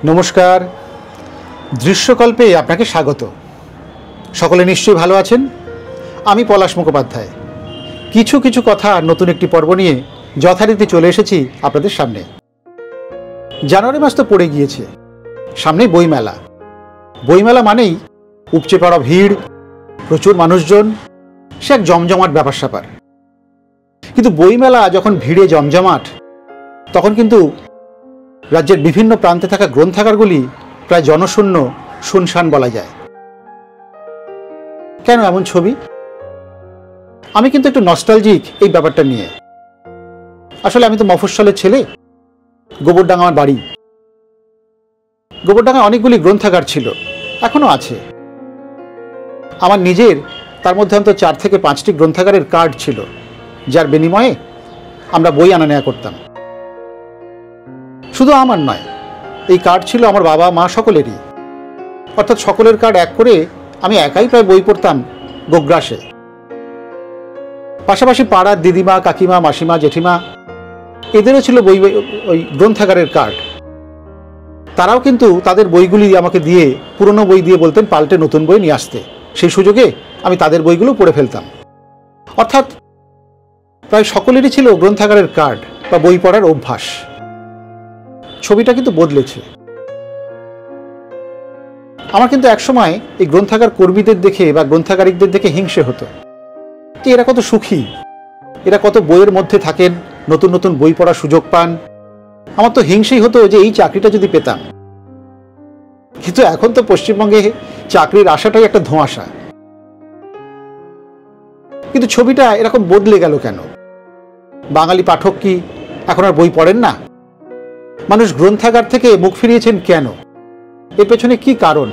নমস্কার, দৃশ্যকল্পে আপনাকে স্বাগত। সকলে নিশ্চয়ই ভালো আছেন। আমি পলাশ মুখোপাধ্যায়। কিছু কিছু কথা নতুন একটি পর্ব নিয়ে যথারীতি চলে এসেছি আপনাদের সামনে। জানুয়ারি মাস তো পড়ে গিয়েছে, সামনেই বইমেলা। বইমেলা মানেই উপচে পড়া ভিড়, প্রচুর মানুষজন, সে এক জমজমাট ব্যাপার স্যাপার। কিন্তু বইমেলা যখন ভিড়ে জমজমাট, তখন কিন্তু রাজ্যের বিভিন্ন প্রান্তে থাকা গ্রন্থাগারগুলি প্রায় জনশূন্য, শুনশান বলা যায়। কেন এমন ছবি? আমি কিন্তু একটু নস্টালজিক এই ব্যাপারটা নিয়ে। আসলে আমি তো মফস্বলের ছেলে, গোবরডাঙ্গা আমার বাড়ি। গোবরডাঙ্গায় অনেকগুলি গ্রন্থাগার ছিল, এখনো আছে। আমার নিজের তার মধ্যে অন্তত 4 থেকে 5টি গ্রন্থাগারের কার্ড ছিল, যার বিনিময়ে আমরা বই আনা নেওয়া করতাম। শুধু আমার নয়, এই কার্ড ছিল আমার বাবা মা সকলেরই। অর্থাৎ সকলের কার্ড এক করে আমি একাই প্রায় বই পড়তাম গোগ্রাসে। পাশাপাশি পাড়ার দিদিমা, কাকিমা, মাসিমা, জেঠিমা এদেরও ছিল বই, ওই গ্রন্থাগারের কার্ড। তারাও কিন্তু তাদের বইগুলি আমাকে দিয়ে, পুরনো বই দিয়ে বলতেন পাল্টে নতুন বই নিয়ে আসতে। সেই সুযোগে আমি তাদের বইগুলো পড়ে ফেলতাম। অর্থাৎ প্রায় সকলেরই ছিল গ্রন্থাগারের কার্ড বা বই পড়ার অভ্যাস। ছবিটা কিন্তু বদলেছে। আমার কিন্তু একসময় এই গ্রন্থাগার কর্মীদের দেখে বা গ্রন্থাগারিকদের দেখে হিংসে হতো যে এরা কত সুখী, এরা কত বইয়ের মধ্যে থাকেন, নতুন নতুন বই পড়ার সুযোগ পান। আমার তো হিংসেই হতো যে এই চাকরিটা যদি পেতাম। কিন্তু এখন তো পশ্চিমবঙ্গে চাকরির আশাটাই একটা ধোঁয়াশা। কিন্তু ছবিটা এরকম বদলে গেল কেন? বাঙালি পাঠক কি এখন আর বই পড়েন না? মানুষ গ্রন্থাগার থেকে মুখ ফিরিয়েছেন কেন? এর পেছনে কি কারণ?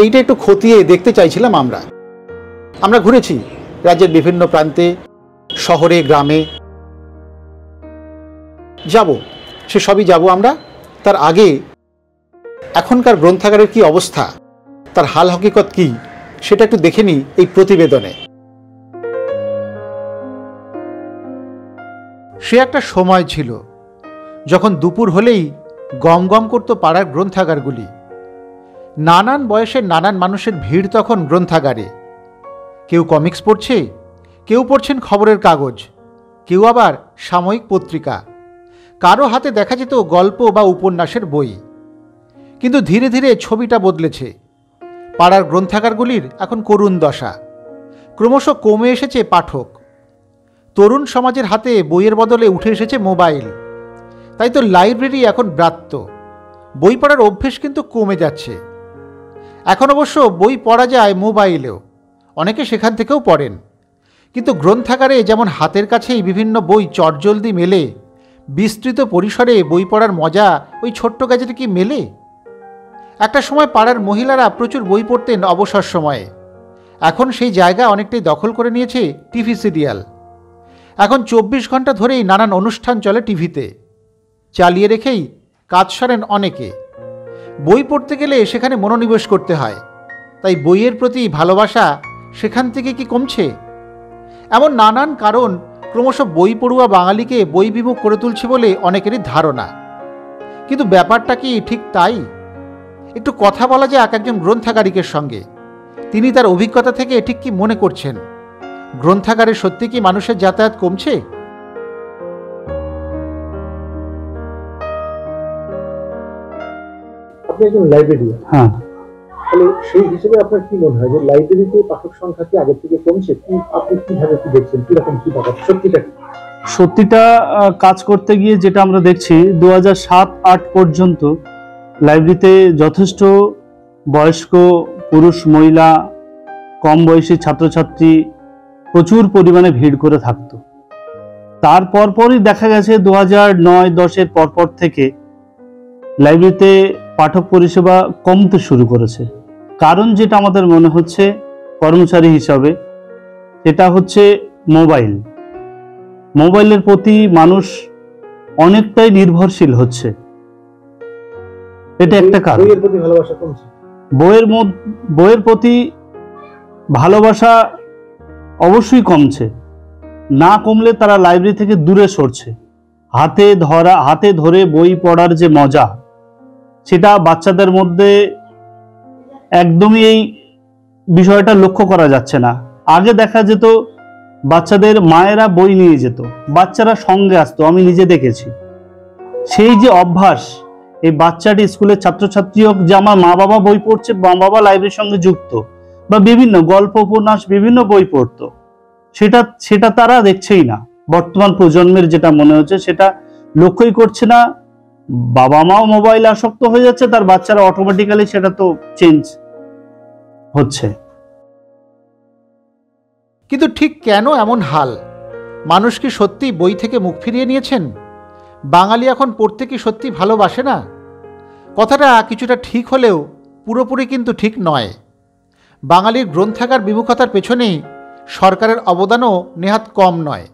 এইটা একটু খতিয়ে দেখতে চাইছিলাম। আমরা ঘুরেছি রাজ্যের বিভিন্ন প্রান্তে, শহরে, গ্রামে। যাব, সে সবই যাব আমরা। তার আগে এখনকার গ্রন্থাগারের কি অবস্থা, তার হাল হকিকত কি, সেটা একটু দেখে নিই এই প্রতিবেদনে। সে একটা সময় ছিল যখন দুপুর হলেই গম গম করত পাড়ার গ্রন্থাগারগুলি। নানান বয়সের নানান মানুষের ভিড় তখন গ্রন্থাগারে। কেউ কমিক্স পড়ছে, কেউ পড়ছেন খবরের কাগজ, কেউ আবার সাময়িক পত্রিকা, কারো হাতে দেখা যেত গল্প বা উপন্যাসের বই। কিন্তু ধীরে ধীরে ছবিটা বদলেছে। পাড়ার গ্রন্থাগারগুলির এখন করুণ দশা। ক্রমশ কমে এসেছে পাঠক। তরুণ সমাজের হাতে বইয়ের বদলে উঠে এসেছে মোবাইল। তাই তো লাইব্রেরি এখন ব্রাত্য। বই পড়ার অভ্যেস কিন্তু কমে যাচ্ছে। এখন অবশ্য বই পড়া যায় মোবাইলেও, অনেকে সেখান থেকেও পড়েন। কিন্তু গ্রন্থাগারে যেমন হাতের কাছেই বিভিন্ন বই চটজলদি মেলে, বিস্তৃত পরিসরে বই পড়ার মজা ওই ছোট্ট গ্যাজেটে কি মেলে? একটা সময় পাড়ার মহিলারা প্রচুর বই পড়তেন অবসর সময়ে। এখন সেই জায়গা অনেকটাই দখল করে নিয়েছে টিভি সিরিয়াল। এখন 24 ঘন্টা ধরেই নানান অনুষ্ঠান চলে টিভিতে। চালিয়ে রেখেই কাজ সারেন অনেকে। বই পড়তে গেলে সেখানে মনোনিবেশ করতে হয়। তাই বইয়ের প্রতি ভালোবাসা সেখান থেকে কি কমছে? এমন নানান কারণ ক্রমশ বই পড়ুয়া বাঙালিকে বই বিমুখ করে তুলছে বলে অনেকেরই ধারণা। কিন্তু ব্যাপারটা কি ঠিক তাই? একটু কথা বলা যায় একজন গ্রন্থাগারিকের সঙ্গে। তিনি তার অভিজ্ঞতা থেকে ঠিক কি মনে করছেন? গ্রন্থাগারে সত্যি কি মানুষের যাতায়াত কমছে? আপনি একজন লাইব্রেরিয়ান। হ্যাঁ, তাহলে সেই হিসেবে আপনার কি মনে হয় যে লাইব্রেরিতে পাঠক সংখ্যা কি আগের থেকে কমছে? কি আপনি কিভাবে কি দেখছেন, কিরকম কি ব্যাপার? সত্যিটা কাজ করতে গিয়ে যেটা আমরা দেখছি 2007-08 পর্যন্ত লাইব্রেরিতে যথেষ্ট বয়স্ক পুরুষ, মহিলা, কম বয়সী ছাত্রছাত্রী প্রচুর পরিমাণে ভিড় করে থাকতো। তারপরই দেখা গেছে 2009-10-এর পরপর থেকে লাইব্রেরিতে পাঠক পরিষেবা কমতে শুরু করেছে। কারণ যেটা আমাদের মনে হচ্ছে কর্মচারী হিসাবে, সেটা হচ্ছে মোবাইলের প্রতি মানুষ অনেকটাই নির্ভরশীল হচ্ছে। এটা একটা কারণ। বইয়ের প্রতি ভালোবাসা অবশ্যই কমছে। না কমলে তারা লাইব্রেরি থেকে দূরে সরছে। হাতে ধরে বই পড়ার যে মজা, সেটা বাচ্চাদের মধ্যে একদমই এই বিষয়টা লক্ষ্য করা যাচ্ছে না। আগে দেখা যেত বাচ্চাদের মায়েরা বই নিয়ে যেত, বাচ্চারা সঙ্গে আসতো, আমি নিজে দেখেছি। সেই যে অভ্যাস, এই বাচ্চাটি স্কুলের ছাত্রছাত্রী হোক, যে আমার মা বাবা বই পড়ছে, মা বাবা লাইব্রেরির সঙ্গে যুক্ত, বা বিভিন্ন গল্প উপন্যাস বিভিন্ন বই পড়তো, সেটা তারা দেখছেই না। বর্তমান প্রজন্মের যেটা মনে হচ্ছে সেটা লক্ষ্যই করছে না। বাবা মাও মোবাইল আসক্ত হয়ে যাচ্ছে, তার বাচ্চারা অটোমেটিক্যালি সেটা তো চেঞ্জ হচ্ছে। কিন্তু ঠিক কেন এমন হাল? মানুষ কি সত্যি বই থেকে মুখ ফিরিয়ে নিয়েছেন? বাঙালি এখন পড়তে কি সত্যি ভালোবাসে না? কথাটা কিছুটা ঠিক হলেও পুরোপুরি কিন্তু ঠিক নয়। বাঙালির গ্রন্থাগার বিমুখতার পেছনে সরকারের অবদানও নেহাত কম নয়।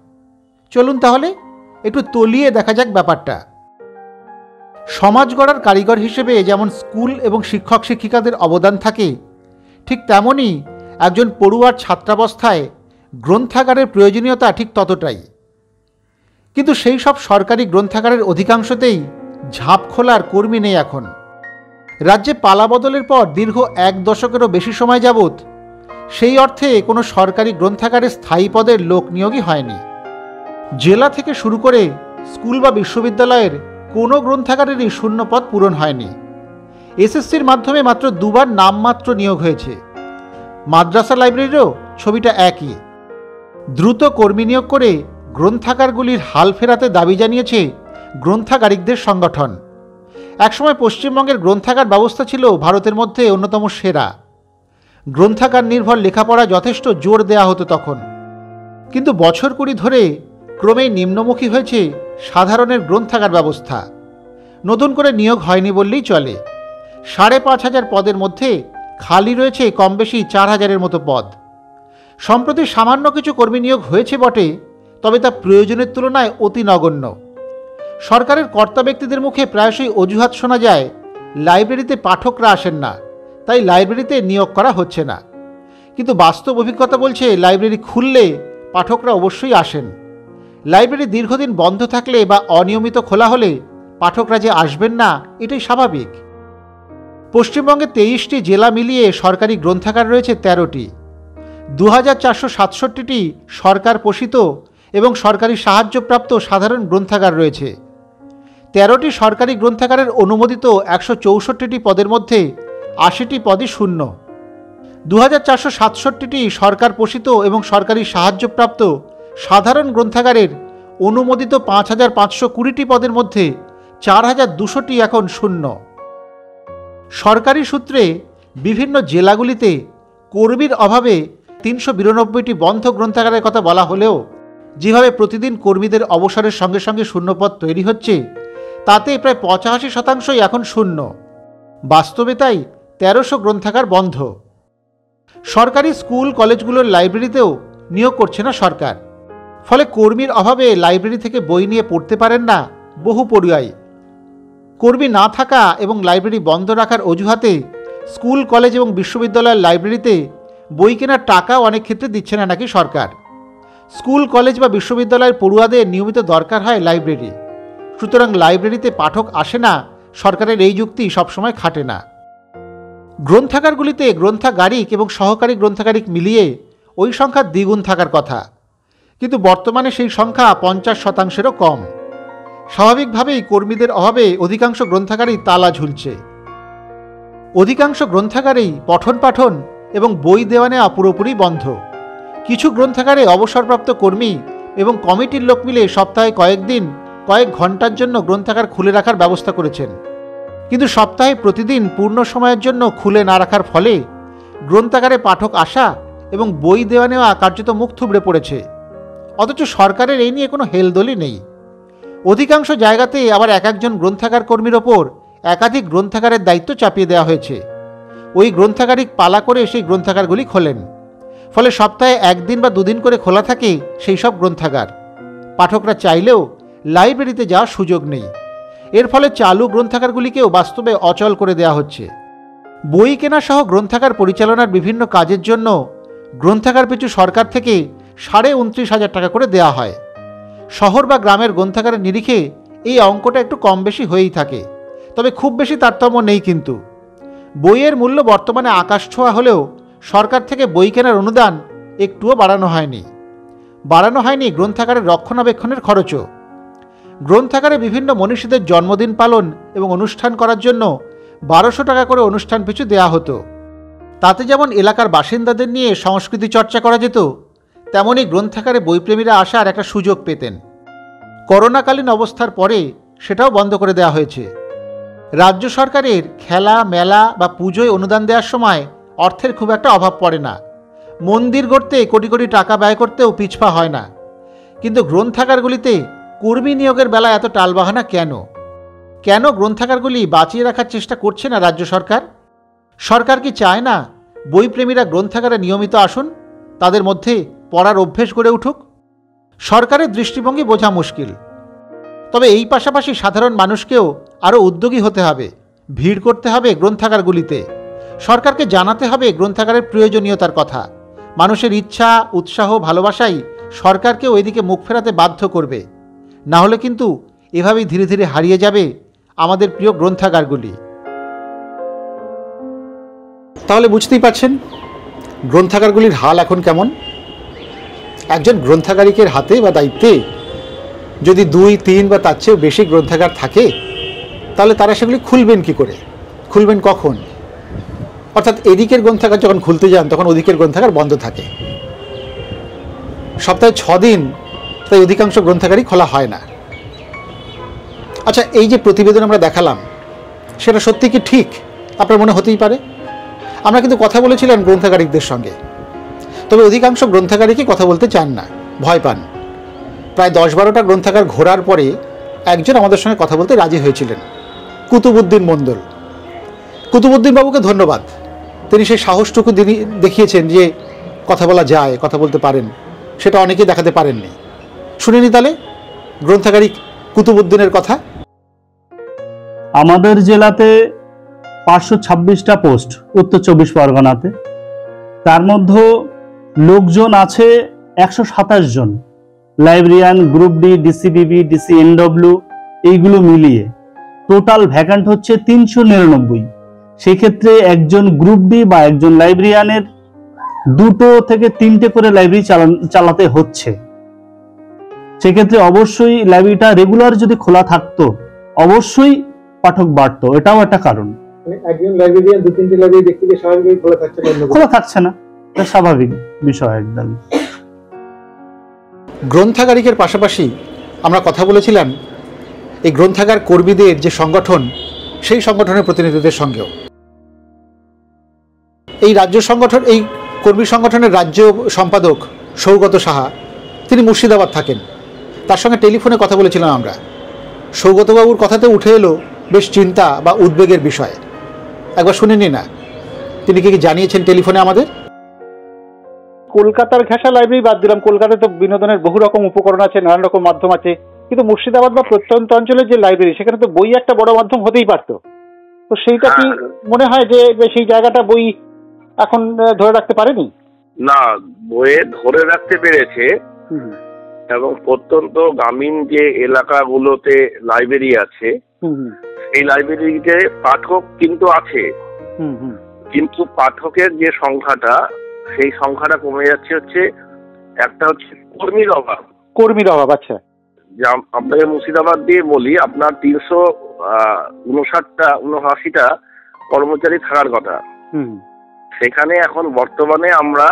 চলুন তাহলে একটু তলিয়ে দেখা যাক ব্যাপারটা। সমাজ গড়ার কারিগর হিসেবে যেমন স্কুল এবং শিক্ষক শিক্ষিকাদের অবদান থাকে, ঠিক তেমনই একজন পড়ুয়ার ছাত্রাবস্থায় গ্রন্থাগারের প্রয়োজনীয়তা ঠিক ততটাই। কিন্তু সেই সব সরকারি গ্রন্থাগারের অধিকাংশতেই ঝাঁপ খোলার কর্মী নেই এখন। রাজ্যে পালাবদলের পর দীর্ঘ 1 দশকেরও বেশি সময় যাবৎ সেই অর্থে কোনো সরকারি গ্রন্থাগারে স্থায়ী পদের লোক নিয়োগই হয়নি। জেলা থেকে শুরু করে স্কুল বা বিশ্ববিদ্যালয়ের কোনো গ্রন্থাগারেরই শূন্য পদ পূরণ হয়নি। এসএসসির মাধ্যমে মাত্র 2বার নামমাত্র নিয়োগ হয়েছে। মাদ্রাসা লাইব্রেরিরও ছবিটা একই। দ্রুত কর্মী নিয়োগ করে গ্রন্থাগারগুলির হাল ফেরাতে দাবি জানিয়েছে গ্রন্থাগারিকদের সংগঠন। একসময় পশ্চিমবঙ্গের গ্রন্থাগার ব্যবস্থা ছিল ভারতের মধ্যে অন্যতম সেরা। গ্রন্থাগার নির্ভর লেখাপড়া যথেষ্ট জোর দেয়া হতো তখন। কিন্তু বছর 20 ধরে ক্রমেই নিম্নমুখী হয়েছে সাধারণের গ্রন্থাগার ব্যবস্থা। নতুন করে নিয়োগ হয়নি বললেই চলে। 5,500 পদের মধ্যে খালি রয়েছে কম বেশি 4,000-এর মতো পদ। সম্প্রতি সামান্য কিছু কর্মী নিয়োগ হয়েছে বটে, তবে তা প্রয়োজনের তুলনায় অতি নগণ্য। সরকারের কর্তা ব্যক্তিদের মুখে প্রায়শই অজুহাত শোনা যায়, লাইব্রেরিতে পাঠকরা আসেন না, তাই লাইব্রেরিতে নিয়োগ করা হচ্ছে না। কিন্তু বাস্তব অভিজ্ঞতা বলছে লাইব্রেরি খুললে পাঠকরা অবশ্যই আসেন। লাইব্রেরি দীর্ঘদিন বন্ধ থাকলে বা অনিয়মিত খোলা হলে পাঠকরা যে আসবেন না, এটাই স্বাভাবিক। পশ্চিমবঙ্গে 23টি জেলা মিলিয়ে সরকারি গ্রন্থাগার রয়েছে 13টি। 2,467টি সরকার পোষিত এবং সরকারি সাহায্যপ্রাপ্ত সাধারণ গ্রন্থাগার রয়েছে। 13টি সরকারি গ্রন্থাগারের অনুমোদিত 164টি পদের মধ্যে 80টি পদই শূন্য। 2,467টি সরকার পোষিত এবং সরকারি সাহায্যপ্রাপ্ত সাধারণ গ্রন্থাগারের অনুমোদিত 5,520টি পদের মধ্যে 4,200টি এখন শূন্য। সরকারি সূত্রে বিভিন্ন জেলাগুলিতে কর্মীর অভাবে 392টি বন্ধ গ্রন্থাগারের কথা বলা হলেও যেভাবে প্রতিদিন কর্মীদের অবসরের সঙ্গে সঙ্গে শূন্যপদ তৈরি হচ্ছে, তাতে প্রায় 85% এখন শূন্য। বাস্তবে তাই 1300 গ্রন্থাগার বন্ধ। সরকারি স্কুল কলেজগুলোর লাইব্রেরিতেও নিয়োগ করছে না সরকার। ফলে কর্মীর অভাবে লাইব্রেরি থেকে বই নিয়ে পড়তে পারেন না বহু পড়ুয়াই। কর্মী না থাকা এবং লাইব্রেরি বন্ধ রাখার অজুহাতে স্কুল কলেজ এবং বিশ্ববিদ্যালয়ের লাইব্রেরিতে বই কেনার টাকাও অনেক ক্ষেত্রে দিচ্ছে না নাকি সরকার। স্কুল কলেজ বা বিশ্ববিদ্যালয়ের পড়ুয়াদের নিয়মিত দরকার হয় লাইব্রেরি, সুতরাং লাইব্রেরিতে পাঠক আসে না, সরকারের এই যুক্তি সবসময় খাটে না। গ্রন্থাগারগুলিতে গ্রন্থাগারিক এবং সহকারী গ্রন্থাগারিক মিলিয়ে ওই সংখ্যা দ্বিগুণ থাকার কথা, কিন্তু বর্তমানে সেই সংখ্যা 50%-এরও কম। স্বাভাবিকভাবেই কর্মীদের অভাবে অধিকাংশ গ্রন্থাগারেই তালা ঝুলছে। অধিকাংশ গ্রন্থাগারেই পঠন পাঠন এবং বই দেওয়া নেওয়া পুরোপুরি বন্ধ। কিছু গ্রন্থাগারে অবসরপ্রাপ্ত কর্মী এবং কমিটির লোক মিলে সপ্তাহে কয়েকদিন কয়েক ঘন্টার জন্য গ্রন্থাগার খুলে রাখার ব্যবস্থা করেছেন। কিন্তু সপ্তাহে প্রতিদিন পূর্ণ সময়ের জন্য খুলে না রাখার ফলে গ্রন্থাগারে পাঠক আসা এবং বই দেওয়া নেওয়া কার্যত মুখ থুবড়ে পড়েছে। অথচ সরকারের এই নিয়ে কোনো হেলদোলই নেই। অধিকাংশ জায়গাতে আবার এক একজন গ্রন্থাগার কর্মীর ওপর একাধিক গ্রন্থাগারের দায়িত্ব চাপিয়ে দেওয়া হয়েছে। ওই গ্রন্থাগারিক পালা করে সেই গ্রন্থাগারগুলি খোলেন। ফলে সপ্তাহে 1 দিন বা 2 দিন করে খোলা থাকে সেই সব গ্রন্থাগার। পাঠকরা চাইলেও লাইব্রেরিতে যাওয়ার সুযোগ নেই। এর ফলে চালু গ্রন্থাগারগুলিকেও বাস্তবে অচল করে দেওয়া হচ্ছে। বই কেনা সহ গ্রন্থাগার পরিচালনার বিভিন্ন কাজের জন্য গ্রন্থাগার পিছু সরকার থেকে 29,500 টাকা করে দেওয়া হয়। শহর বা গ্রামের গ্রন্থাগারের নিরিখে এই অঙ্কটা একটু কম বেশি হয়েই থাকে। তবে খুব বেশি তারতম্য নেই। কিন্তু বইয়ের মূল্য বর্তমানে আকাশ ছোঁয়া হলেও সরকার থেকে বই কেনার অনুদান একটুও বাড়ানো হয়নি। বাড়ানো হয়নি গ্রন্থাগারের রক্ষণাবেক্ষণের খরচও। গ্রন্থাগারে বিভিন্ন মনীষীদের জন্মদিন পালন এবং অনুষ্ঠান করার জন্য 1200 টাকা করে অনুষ্ঠান পিছু দেয়া হতো। তাতে যেমন এলাকার বাসিন্দাদের নিয়ে সংস্কৃতি চর্চা করা যেত, তেমনই গ্রন্থাগারে বইপ্রেমীরা আসার একটা সুযোগ পেতেন। করোনাকালীন অবস্থার পরে সেটাও বন্ধ করে দেওয়া হয়েছে। রাজ্য সরকারের খেলা, মেলা বা পুজোয় অনুদান দেওয়ার সময় অর্থের খুব একটা অভাব পড়ে না। মন্দির গড়তে কোটি কোটি টাকা ব্যয় করতেও পিছপা হয় না। কিন্তু গ্রন্থাগারগুলিতে কর্মী নিয়োগের বেলায় এত টালবাহানা কেন? কেন গ্রন্থাগারগুলি বাঁচিয়ে রাখার চেষ্টা করছে না রাজ্য সরকার? সরকার কি চায় না বইপ্রেমীরা গ্রন্থাগারে নিয়মিত আসুন, তাদের মধ্যে পড়ার অভ্যেস গড়ে উঠুক? সরকারের দৃষ্টিভঙ্গি বোঝা মুশকিল। তবে এই পাশাপাশি সাধারণ মানুষকেও আরও উদ্যোগী হতে হবে, ভিড় করতে হবে গ্রন্থাগারগুলিতে। সরকারকে জানাতে হবে গ্রন্থাগারের প্রয়োজনীয়তার কথা। মানুষের ইচ্ছা, উৎসাহ, ভালোবাসাই সরকারকে ওইদিকে মুখ ফেরাতে বাধ্য করবে। না হলে কিন্তু এভাবেই ধীরে ধীরে হারিয়ে যাবে আমাদের প্রিয় গ্রন্থাগারগুলি। তাহলে বুঝতেই পারছেন গ্রন্থাগারগুলির হাল এখন কেমন। একজন গ্রন্থাগারিকের হাতে বা দায়িত্বে যদি 2, 3 বা তার চেয়েও বেশি গ্রন্থাগার থাকে, তাহলে তারা সেগুলি খুলবেন কি করে, খুলবেন কখন? অর্থাৎ এদিকের গ্রন্থাগার যখন খুলতে যান তখন ওদিকের গ্রন্থাগার বন্ধ থাকে। সপ্তাহে 6 দিন তাই অধিকাংশ গ্রন্থাগারই খোলা হয় না। আচ্ছা, এই যে প্রতিবেদন আমরা দেখালাম সেটা সত্যি কি ঠিক আপনার মনে হতেই পারে। আমরা কিন্তু কথা বলেছিলাম গ্রন্থাগারিকদের সঙ্গে, তবে অধিকাংশ গ্রন্থাগারিকই কথা বলতে চান না, ভয় পান। প্রায় 10-12টা গ্রন্থাগার ঘোরার পরে একজন আমাদের সঙ্গে কথা বলতে রাজি হয়েছিলেন, কুতুবুদ্দিন মণ্ডল। কুতুবুদ্দিন বাবুকে ধন্যবাদ, তিনি সেই সাহসটুকু দেখিয়েছেন যে কথা বলা যায়, কথা বলতে পারেন, সেটা অনেকেই দেখাতে পারেননি। শুনিনি তাহলে গ্রন্থাগারিক কুতুবুদ্দিনের কথা। আমাদের জেলাতে 526টা পোস্ট উত্তর 24 পরগনাতে, তার মধ্যে লোকজন আছে 127 জন। লাইব্রেরিয়ান, গ্রুপ ডি, ডিসিবিবি, ডিসিএনডব্লিউ এইগুলো মিলিয়ে টোটাল ভ্যাকান্ট হচ্ছে 399। সেক্ষেত্রে একজন গ্রুপ ডি বা একজন লাইব্রেরিয়ানের 2 থেকে 3টে করে লাইব্রেরি চালাতে হচ্ছে। সেক্ষেত্রে অবশ্যই লাইব্রেরিটা রেগুলার যদি খোলা থাকতো অবশ্যই পাঠক বাড়তো, এটাও একটা কারণ। একজন লাইব্রেরিয়ান 2-3টে লাইব্রেরি দেখতে গিয়ে স্বাভাবিকভাবে খোলা থাকছে না, এটা স্বাভাবিক বিষয় একদম। গ্রন্থাগারিকের পাশাপাশি আমরা কথা বলেছিলাম এই গ্রন্থাগার কর্মীদের যে সংগঠন, সেই সংগঠনের প্রতিনিধিদের সঙ্গেও। এই রাজ্য সংগঠন, এই কর্মী সংগঠনের রাজ্য সম্পাদক সৌগত সাহা, তিনি মুর্শিদাবাদ থাকেন। তার সঙ্গে টেলিফোনে কথা বলেছিলাম আমরা। সৌগতবাবুর কথাতে উঠে এলো বেশ চিন্তা বা উদ্বেগের বিষয়। একবার শুনে নি না তিনি কি জানিয়েছেন টেলিফোনে আমাদের। কলকাতার ঘেঁষা লাইব্রেরি বাদ দিলাম, কলকাতায় তো বিনোদনের বহু রকম উপকরণ আছে, নানান রকম মাধ্যম আছে, কিন্তু মুর্শিদাবাদ বা প্রত্যন্ত অঞ্চলের যে লাইব্রেরি, সেখানে তো বই একটা বড় মাধ্যম হতেই পারতো। তো সেইটা কি মনে হয় যে সেই জায়গাটা বই এখন ধরে রাখতে পারেনি? না, বইয়ে ধরে রাখতে পেরেছে, এবং প্রত্যন্ত গ্রামীণ যে এলাকাগুলোতে লাইব্রেরি আছে এই লাইব্রেরিতে পাঠক কিন্তু আছে, কিন্তু পাঠকের যে সংখ্যাটা, সেই সংখ্যাটা কমে যাচ্ছে। হচ্ছে একটা হচ্ছে কর্মীর অভাব। আচ্ছা, আপনাকে মুর্শিদাবাদ দিয়ে বলি, আপনার 359টা কর্মচারী থাকার কথা, সেখানে এখন বর্তমানে আমরা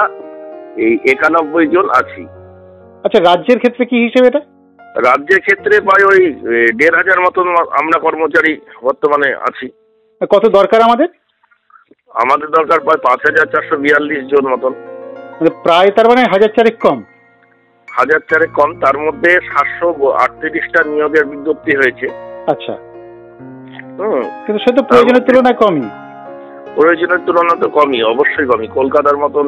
এই 91 জন আছি। আচ্ছা, রাজ্যের ক্ষেত্রে কি হিসেবে এটা? রাজ্যের ক্ষেত্রে প্রায় ওই 1500 মতন আমরা কর্মচারী বর্তমানে আছি। কত দরকার আমাদের? আমাদের দরকার প্রায় 5442 জন মতন। প্রায়, তার মানে 1004 কম। 1004 কম, তার মধ্যে 738টা নিয়োগের বিজ্ঞপ্তি হয়েছে। আচ্ছা, কিন্তু সে তো প্রয়োজনের তুলনায় কমই। প্রয়োজনের তুলনায় তো কমই, অবশ্যই কমই। কলকাতার মতন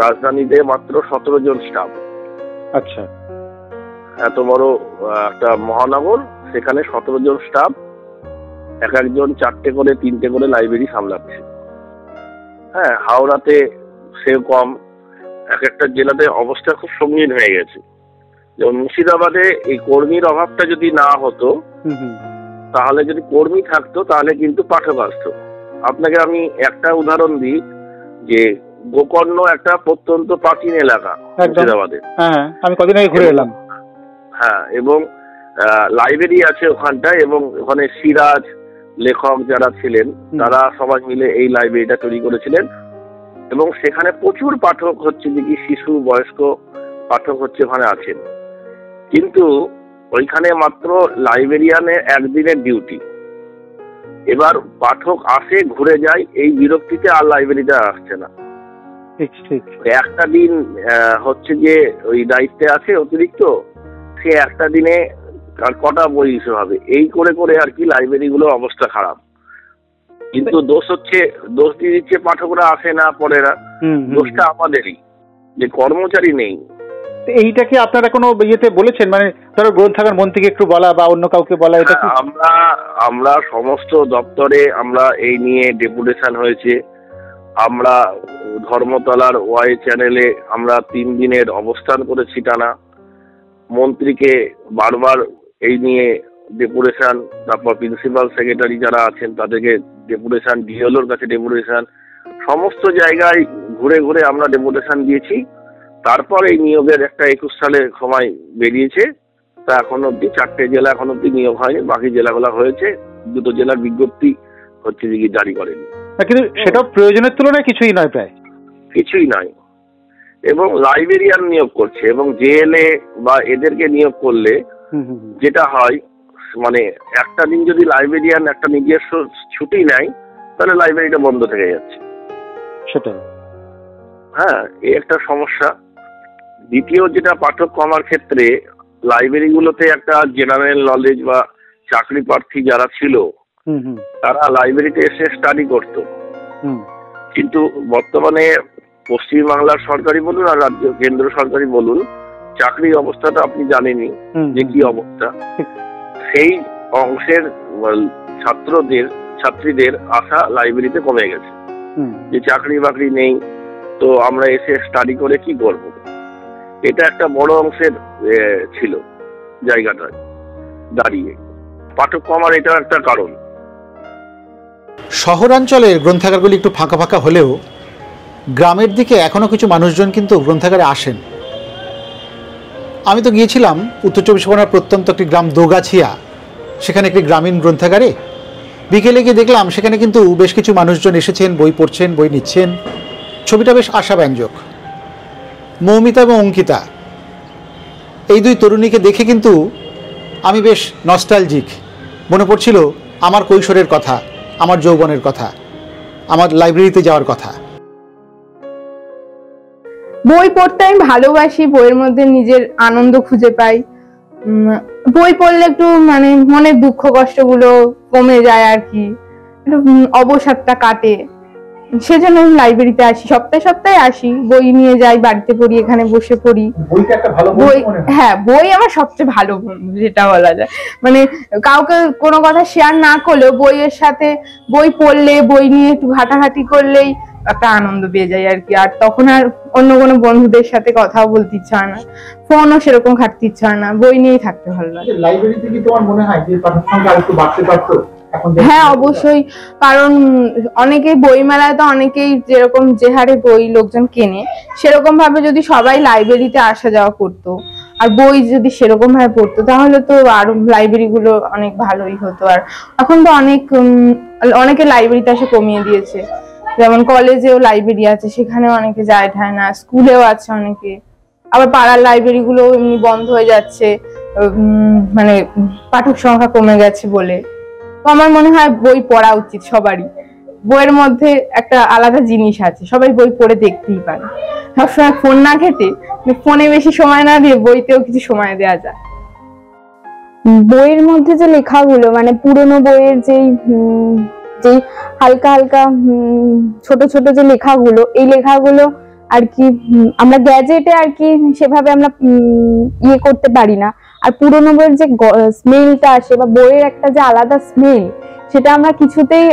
রাজধানীতে মাত্র 17 জন স্টাফ। আচ্ছা, এত বড় একটা মহানগর, সেখানে 17 জন স্টাফ, একজন 4টে করে 3টে করে লাইব্রেরি সামলাচ্ছে। হ্যাঁ, হাওড়াতে সে কম। এক একটা জেলাতে অবস্থা খুব সঙ্গীন হয়ে গেছে। যেমন মুর্শিদাবাদে এই কর্মীর অভাবটা যদি না হতো, তাহলে যদি কর্মী থাকতো তাহলে কিন্তু পাঠক আসতো। আপনাকে আমি একটা উদাহরণ দিই, যে গোকর্ণ একটা প্রত্যন্ত প্রাচীন এলাকা মুর্শিদাবাদের। হ্যাঁ, আমি কদিন আগে ঘুরে এলাম। হ্যাঁ, এবং লাইব্রেরি আছে ওখানটায়, এবং ওখানে সিরাজ লেখক যারা ছিলেন তারা সবাই মিলে এই লাইব্রেরিটা তৈরি করেছিলেন, এবং সেখানে প্রচুর পাঠক হচ্ছে যে কি শিশু বয়স্ক পাঠক হচ্ছে ওখানে আছেন। কিন্তু ওইখানে মাত্র লাইব্রেরিয়ানে একদিনের ডিউটি। এবার পাঠক আসে ঘুরে যায়, এই বিরক্তিতে আর লাইব্রেরিতে আসছে না। একটা দিন হচ্ছে যে ওই দায়িত্বে আছে অতিরিক্ত, সে একটা দিনে আর কটা বই ইস্যু হবে, এই করে করে আর কি লাইব্রেরিগুলোর অবস্থা খারাপ। কিন্তু দোষ দিয়ে দিচ্ছে পাঠকরা আসে না, পড়ে না। দোষটা আমাদেরই, যে কর্মচারী নেই। এইটাকে আপনারা কোনো ইয়েতে বলেছেন, মানে ধরো গ্রন্থাগার মন্ত্রীকে একটু বলা বা অন্য কাউকে বলা? এটা আমরা সমস্ত দপ্তরে আমরা এই নিয়ে ডেপুটেশন হয়েছে। আমরা ধর্মতলার ওয়াই চ্যানেলে আমরা 3 দিনের অবস্থান করেছি টানা। মন্ত্রীকে বারবার এই নিয়ে ডেপুটেশন, তারপর প্রিন্সিপাল সেক্রেটারি যারা আছেন তাদেরকে ডেপুটেশন, ডিএলওর কাছে ডেপুটেশন, সমস্ত জায়গায় ঘুরে ঘুরে আমরা ডেপুটেশন দিয়েছি। তারপর এই নিয়োগের একটা 21 সালের সময় বেরিয়েছে, তা এখন অব্দি 4টে জেলা এখন অব্দি নিয়োগ হয়নি, বাকি জেলাগুলো হয়েছে। 2টো জেলার বিজ্ঞপ্তি হচ্ছে যে জারি করেনি। কিন্তু সেটা প্রয়োজনের তুলনায় কিছুই নয়, প্রায় কিছুই নয়। এবং লাইব্রেরিয়ান নিয়োগ করছে, এবং জেএলএ বা এদেরকে নিয়োগ করলে যেটা হয়, মানে একটা দিন যদি লাইব্রেরিয়ান একটা নিজস্ব ছুটি নেয় তাহলে লাইব্রেরিটা বন্ধ থেকে যাচ্ছে। সেটা হ্যাঁ, এই একটা সমস্যা। দ্বিতীয় যেটা, পাঠক কমার ক্ষেত্রে লাইব্রেরিগুলোতে একটা জেনারেল নলেজ বা চাকরি প্রার্থী যারা ছিল তারা লাইব্রেরিতে এসে স্টাডি করত। কিন্তু বর্তমানে পশ্চিমবাংলার সরকারি বলুন আর রাজ্য কেন্দ্র সরকারি বলুন, চাকরির অবস্থাটা আপনি জানেনই যে কি অবস্থা। সেই অংশের ছাত্রীদের আশা লাইব্রেরিতে কমে গেছে, যে চাকরি বাকরি নেই, তো আমরা এসে স্টাডি করে কি করব। এটা একটা বড় অংশের ছিল জায়গাটা দাঁড়িয়ে, পাঠক কমার এটা একটা কারণ। শহরাঞ্চলের গ্রন্থাগারগুলি একটু ফাঁকা ফাঁকা হলেও গ্রামের দিকে এখনো কিছু মানুষজন কিন্তু গ্রন্থাগারে আসেন। আমি তো গিয়েছিলাম উত্তর চব্বিশ পরগনার প্রত্যন্ত একটি গ্রাম দোগাছিয়া, সেখানে একটি গ্রামীণ গ্রন্থাগারে। বিকেলে গিয়ে দেখলাম সেখানে কিন্তু বেশ কিছু মানুষজন এসেছেন, বই পড়ছেন, বই নিচ্ছেন। ছবিটা বেশ আশাব্যঞ্জক। মৌমিতা এবং অঙ্কিতা, এই 2 তরুণীকে দেখে কিন্তু আমি বেশ নস্টালজিক, মনে পড়ছিল আমার কৈশোরের কথা, আমার যৌবনের কথা, আমার লাইব্রেরিতে যাওয়ার কথা। বই পড়তে আমি ভালোবাসি, বইয়ের মধ্যে নিজের আনন্দ খুঁজে পাই। বই পড়লে একটু মানে মনের দুঃখ কষ্টগুলো কমে যায় আর কি, একটু অবসাদটা কাটে। সেজন্য আমি লাইব্রেরিতে আসি, সপ্তাহে সপ্তাহে আসি, বই নিয়ে যাই, বাড়িতে পড়ি, এখানে বসে পড়ি। বই, হ্যাঁ, বই আমার সবচেয়ে ভালো বন্ধু যেটা বলা যায়। মানে কাউকে কোনো কথা শেয়ার না করলেও বইয়ের সাথে বই পড়লে, বই নিয়ে একটু ঘাটাঘাটি করলেই একটা আনন্দ পেয়ে যায় আর কি। আর তখন আর অন্য কোনো বন্ধুদের সাথে কথাও বলতে ইচ্ছা হয় না, ফোনও সেরকম ঘাটতে ইচ্ছা হয় না, বই নিয়েই থাকতে ভালো লাগে। লাইব্রেরিতে কি তোমার মনে হয় যে পাঠক সংখ্যা আরেকটু বাড়তে পারতো? হ্যাঁ, অবশ্যই। কারণ অনেকেই বই মেলায় তো অনেকেই যেরকম যে হারে বই লোকজন কেনে, সেরকম ভাবে যদি সবাই লাইব্রেরিতে আসা যাওয়া করতো আর বই যদি সেরকম ভাবে পড়তো তাহলে তো আরো লাইব্রেরি গুলো অনেক ভালোই হতো। আর এখন তো অনেকে লাইব্রেরিতে এসে কমিয়ে দিয়েছে, যেমন কলেজেও লাইব্রেরি আছে, সেখানেও অনেকে যায় ঠায় না, স্কুলেও আছে অনেকে, আবার পাড়ার লাইব্রেরি গুলো এমনি বন্ধ হয়ে যাচ্ছে, মানে পাঠক সংখ্যা কমে গেছে বলে। তো আমার মনে হয় বই পড়া উচিত সবারই। বইয়ের মধ্যে একটা আলাদা জিনিস আছে, সবাই বই পড়ে দেখতেই পারে। সবসময় ফোন না ঘেটে, ফোনে বেশি সময় না দিয়ে বইতেও কিছু সময় দেওয়া যায়। বইয়ের মধ্যে যে লেখাগুলো, মানে পুরোনো বইয়ের যেই হালকা হালকা ছোট ছোট যে লেখাগুলো, এই লেখাগুলো আর কি আমরা গ্যাজেটে আর কি সেভাবে আমরা ইয়ে করতে পারি না। আর পুরোনো বইয়ের যে স্মেলটা আসে বা বইয়ের একটা যে আলাদা স্মেল, সেটা আমরা কিছুতেই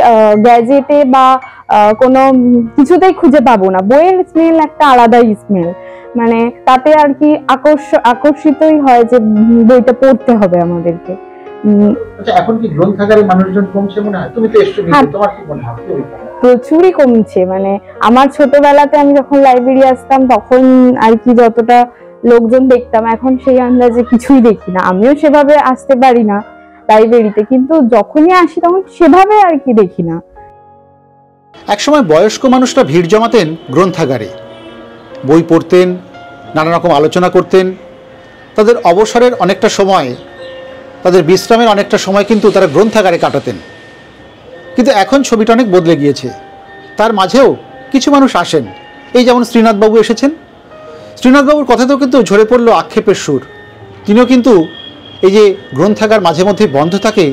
গ্যাজেটে বা কোনো কিছুতেই খুঁজে পাবো না। বইয়ের স্মেল একটা আলাদাই স্মেল, মানে তাতে আর কি আকর্ষিতই হয় যে বইটা পড়তে হবে আমাদেরকে। আচ্ছা, এখন কি গ্রন্থাগারে মানুষজন কমছে মনে হয়? তুমি তো এসছো, হ্যাঁ। তোমার কি মনে হয়? প্রচুরই কমছে। মানে আমার ছোটবেলাতে আমি যখন লাইব্রেরি আসতাম তখন আর কি যতটা লোকজন দেখতাম, এখন সেই আন্দাজে কিছুই দেখি না। আমিও সেভাবে আসতে পারি না লাইব্রেরিতে, কিন্তু যখনই আসি তখন সেভাবে আর কি দেখি না। একসময় বয়স্ক মানুষরা ভিড় জমাতেন গ্রন্থাগারে, বই পড়তেন, নানা রকম আলোচনা করতেন। তাদের অবসরের অনেকটা সময়, তাদের বিশ্রামের অনেকটা সময় কিন্তু তারা গ্রন্থাগারে কাটাতেন। কিন্তু এখন ছবিটা অনেক বদলে গিয়েছে। তার মাঝেও কিছু মানুষ আসেন, এই যেমন শ্রীনাথবাবু এসেছেন। শ্রীনাথবাবুর কথাতেও কিন্তু ঝরে পড়ল আক্ষেপের সুর। তিনিও কিন্তু এই যে গ্রন্থাগার মাঝে মধ্যে বন্ধ থাকে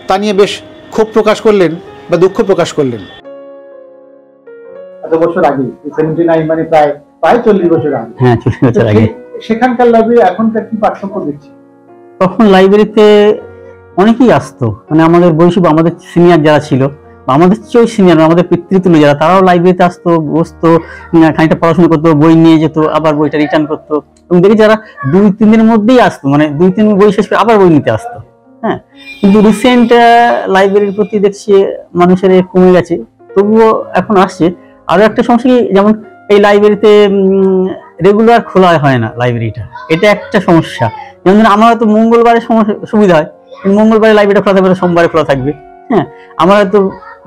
তা নিয়ে বেশ ক্ষোভ প্রকাশ করলেন বা দুঃখ প্রকাশ করলেন। এত বছর আগে, 79 মানে প্রায় 40 বছর আগে। হ্যাঁ, 40 বছর আগে। সেখানকার লাইব্রেরি এখনকার কি পার্থক্য দেখছি? তখন লাইব্রেরিতে অনেকেই আসতো, মানে আমাদের বয়সী বা আমাদের সিনিয়র যারা ছিল বা আমাদের চেয়েও সিনিয়র, আমাদের পিতৃতুল্য যারা, তারাও লাইব্রেরিতে আসতো, বসতো, খানিকটা পড়াশোনা করতো, বই নিয়ে যেত, আবার বইটা রিটার্ন করতো। এবং দেখি যারা 2-3 দিনের মধ্যেই আসতো, মানে 2-3 বই শেষ করে আবার বই নিতে আসতো। হ্যাঁ, কিন্তু রিসেন্ট লাইব্রেরির প্রতি দেখছি মানুষের কমে গেছে, তবুও এখন আসছে। আরো একটা সমস্যা কি, যেমন এই লাইব্রেরিতে রেগুলার খোলা হয় না লাইব্রেরিটা, এটা একটা সমস্যা। যেমন আমার হয়তো মঙ্গলবারে সুবিধা হয়, মঙ্গলবারে লাইব্রেরিটা খোলা থাকবে, সোমবারে খোলা থাকবে। হ্যাঁ, আমার হয়তো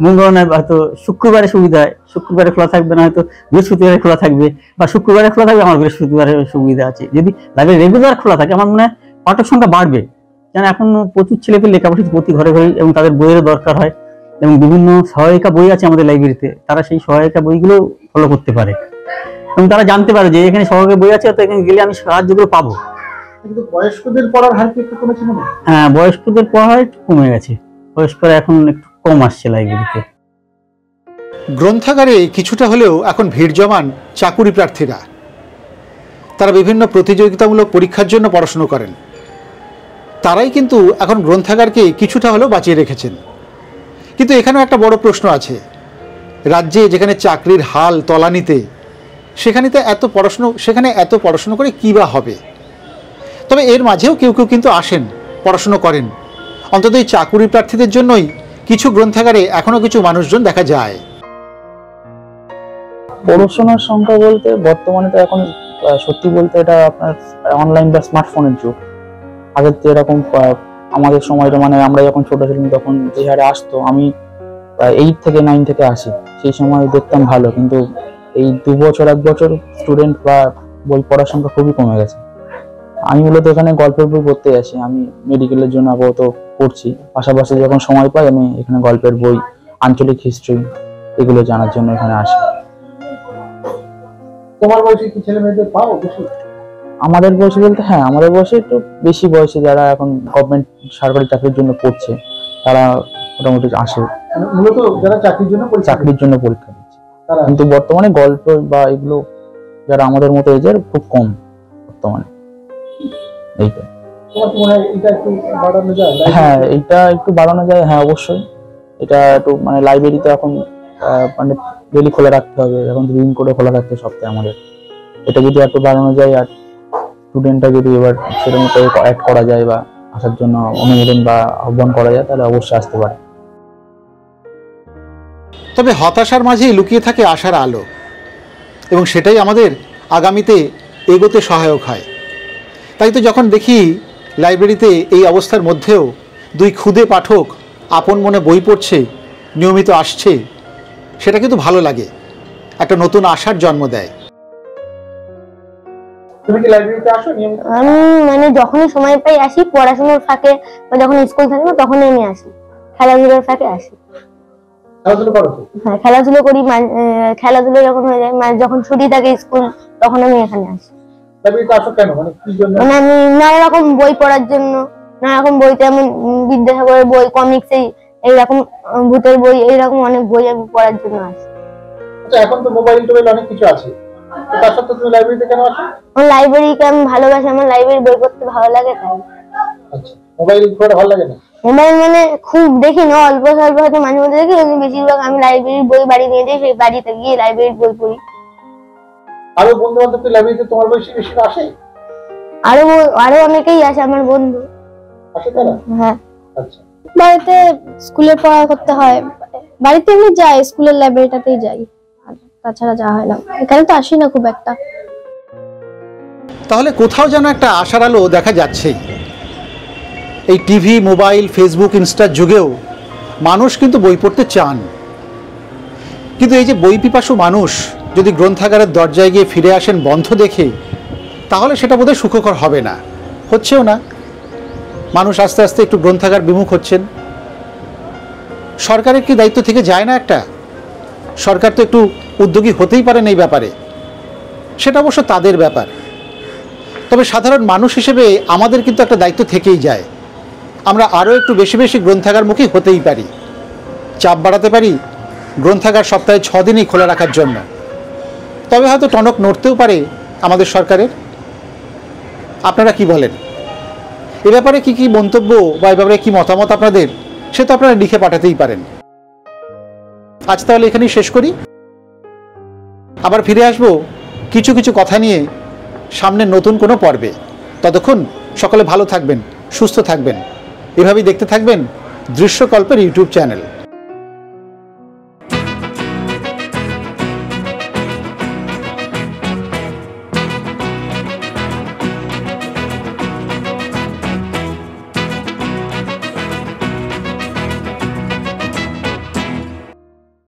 মঙ্গলবার নয়, হয়তো শুক্রবারে সুবিধা হয়, শুক্রবারে খোলা থাকবে না, হয়তো বৃহস্পতিবারে খোলা থাকবে, বা শুক্রবারে খোলা থাকবে, আমার বৃহস্পতিবারে সুবিধা আছে। যদি লাইব্রেরি রেগুলার খোলা থাকে, আমার মনে হয় পাঠক সংখ্যা বাড়বে। কেন এখন প্রচুর ছেলেপেলে লেখাপড়া প্রতি ঘরে ঘরে, এবং তাদের বইয়েরও দরকার হয়, এবং বিভিন্ন সহায়িকা বই আছে আমাদের লাইব্রেরিতে, তারা সেই সহায়িকা বইগুলো ফলো করতে পারে এবং তারা জানতে পারে যে এখানে সহায়িকা বই আছে, তো এখানে গেলে আমি সাহায্যগুলো পাবো। কিন্তু বয়স্কদের পড়ার হার কি একটু কমেছে মনে হয়? হ্যাঁ, বয়স্কদের পড়া একটু কমে গেছে, বয়স্করা এখন একটু কম আসছে লাইব্রেরিতে। গ্রন্থাগারে কিছুটা হলেও এখন ভিড় জমান চাকুরি প্রার্থীরা। তারা বিভিন্ন প্রতিযোগিতামূলক পরীক্ষার জন্য পড়াশুনো করেন। তারাই কিন্তু এখন গ্রন্থাগারকে কিছুটা হলেও বাঁচিয়ে রেখেছেন। কিন্তু এখানেও একটা বড় প্রশ্ন আছে। রাজ্যে যেখানে চাকরির হাল তলানিতে, সেখানে এত পড়াশুনো করে কী বা হবে? তবে এর মাঝেও কেউ কেউ কিন্তু আসেন, পড়াশুনো করেন। অন্তত এই চাকুরি প্রার্থীদের জন্যই কিছু গ্রন্থাগারে এখনও কিছু মানুষজন দেখা যায়। পড়াশোনার সংখ্যা বলতে বর্তমানে তো এখন সত্যি বলতে এটা আপনার অনলাইন বা স্মার্টফোনের যুগ। আগের তো এরকম আমাদের সময়টা, মানে আমরা যখন ছোট ছিলাম তখন যে হারে আসতো, আমি 8 থেকে 9 থেকে আসি, সেই সময় দেখতাম ভালো। কিন্তু এই 2 বছর 1 বছর স্টুডেন্ট বা বই পড়ার সংখ্যা খুবই কমে গেছে। আমি মূলত এখানে গল্পের বই পড়তে আসি, আমি মেডিকেলের জন্য আপাতত পড়ছি, পাশাপাশি যখন সময় পাই আমি এখানে গল্পের বই, আঞ্চলিক হিস্ট্রি এগুলো জানার জন্য এখানে আসি। তোমার বয়সে কি ছেলে মেয়েদের পাও বেশি? আমাদের বয়সে বলতে হ্যাঁ, আমাদের বয়সে একটু বেশি বয়সে যারা এখন গভর্নমেন্ট সরকারি চাকরির জন্য পড়ছে, তারা মোটামুটি আসে, মূলত যারা চাকরির জন্য পরীক্ষা দিচ্ছে। কিন্তু বর্তমানে গল্প বা এগুলো যারা আমাদের মতো এজের খুব কম বর্তমানে। এইটা হ্যাঁ, এটা একটু বাড়ানো যায়। হ্যাঁ, অবশ্যই এটা একটু, মানে লাইব্রেরিতে এখন মানে ডেলি খোলা রাখতে হবে, এখন 2 দিন করে খোলা রাখতে সপ্তাহে আমাদের। এটা যদি একটু বাড়ানো যায়, আর স্টুডেন্টরা যদি এবার সেরকম অ্যাড করা যায় বা আসার জন্য অনুমোদন বা আহ্বান করা যায়, তাহলে অবশ্যই আসতে পারে। তবে হতাশার মাঝেই লুকিয়ে থাকে আশার আলো, এবং সেটাই আমাদের আগামীতে এগোতে সহায়ক হয়। তাই তো যখন দেখি লাইব্রেরিতে এই অবস্থার মধ্যেও 2 ক্ষুদে পাঠক আপন মনে বই পড়ছে, নিয়মিত আসছে, সেটা কিন্তু ভালো লাগে, একটা নতুন আশার জন্ম দেয়। তুমি কি লাইব্রেরিতে আসো নিয়মিত? আমি মানে যখনই সময় পাই আসি, পড়াশোনার ফাঁকে বা যখন স্কুল থাকে তখনই আমি আসি, খেলাধুলার ফাঁকে আসি। খেলাধুলো করো তো? হ্যাঁ, খেলাধুলো করি। খেলাধুলো যখন হয়ে যায়, মানে যখন ছুটি থাকে স্কুল, তখন আমি এখানে আসি। লাইব্রেরিতে আসো কেন, মানে কি জন্য? মানে আমি নানা রকম বই পড়ার জন্য, নানা রকম বইতে, যেমন বিদ্যাসাগরের বই, কমিক্স, এইরকম ভূতের বই, এইরকম অনেক বই আমি পড়ার জন্য আসি। আচ্ছা, এখন তো মোবাইল টোবাইল অনেক কিছু আছে, তার সত্ত্বেও তুমি লাইব্রেরিতে কেন আসো? আমার লাইব্রেরিকে আমি ভালোবাসি, আমার লাইব্রেরি বই পড়তে ভালো লাগে তাই। আচ্ছা, মোবাইল পড়া ভালো লাগে না? মোবাইল মানে খুব দেখি না, অল্প স্বল্প হয়তো মাঝে মধ্যে দেখি, কিন্তু বেশিরভাগ আমি লাইব্রেরির বই বাড়ি নিয়ে যাই, সেই বাড়িতে গিয়ে লাইব্রেরির বই পড়ি। আরো বন্ধু বান্ধব কি লাইব্রেরিতে তোমার বয়সী বেশি আসে? আরো অনেকেই আসে আমার বন্ধু। আসে তারা? হ্যাঁ। আচ্ছা, বাড়িতে স্কুলে পড়া করতে হয়, বাড়িতে এমনি যাই, স্কুলের লাইব্রেরিটাতেই যাই, আর তাছাড়া যাওয়া হয় না, এখানে তো আসি না খুব একটা। তাহলে কোথাও যেন একটা আশার আলো দেখা যাচ্ছেই। এই টিভি, মোবাইল, ফেসবুক, ইনস্টার যুগেও মানুষ কিন্তু বই পড়তে চান। কিন্তু এই যে বই পিপাসু মানুষ যদি গ্রন্থাগারের দরজায় গিয়ে ফিরে আসেন বন্ধ দেখে, তাহলে সেটা বোধহয় সুখকর হবে না, হচ্ছেও না। মানুষ আস্তে আস্তে একটু গ্রন্থাগার বিমুখ হচ্ছেন। সরকারের কি দায়িত্ব থেকে যায় না একটা? সরকার তো একটু উদ্যোগী হতেই পারেন এই ব্যাপারে, সেটা অবশ্য তাদের ব্যাপার। তবে সাধারণ মানুষ হিসেবে আমাদের কিন্তু একটা দায়িত্ব থেকেই যায়। আমরা আরও একটু বেশি বেশি গ্রন্থাগারমুখী হতেই পারি, চাপ বাড়াতে পারি গ্রন্থাগার সপ্তাহে 6 দিনই খোলা রাখার জন্য। তবে হয়তো টনক নড়তেও পারে আমাদের সরকারের। আপনারা কি বলেন? এ ব্যাপারে কি কি মন্তব্য বা এ ব্যাপারে কি মতামত আপনাদের, সে তো আপনারা লিখে পাঠাতেই পারেন। আজ তাহলে এখানেই শেষ করি, আবার ফিরে আসবো কিছু কিছু কথা নিয়ে সামনে নতুন কোনো পর্বে। ততক্ষণ সকলে ভালো থাকবেন, সুস্থ থাকবেন, এভাবেই দেখতে থাকবেন দৃশ্যকল্পের ইউটিউব চ্যানেল।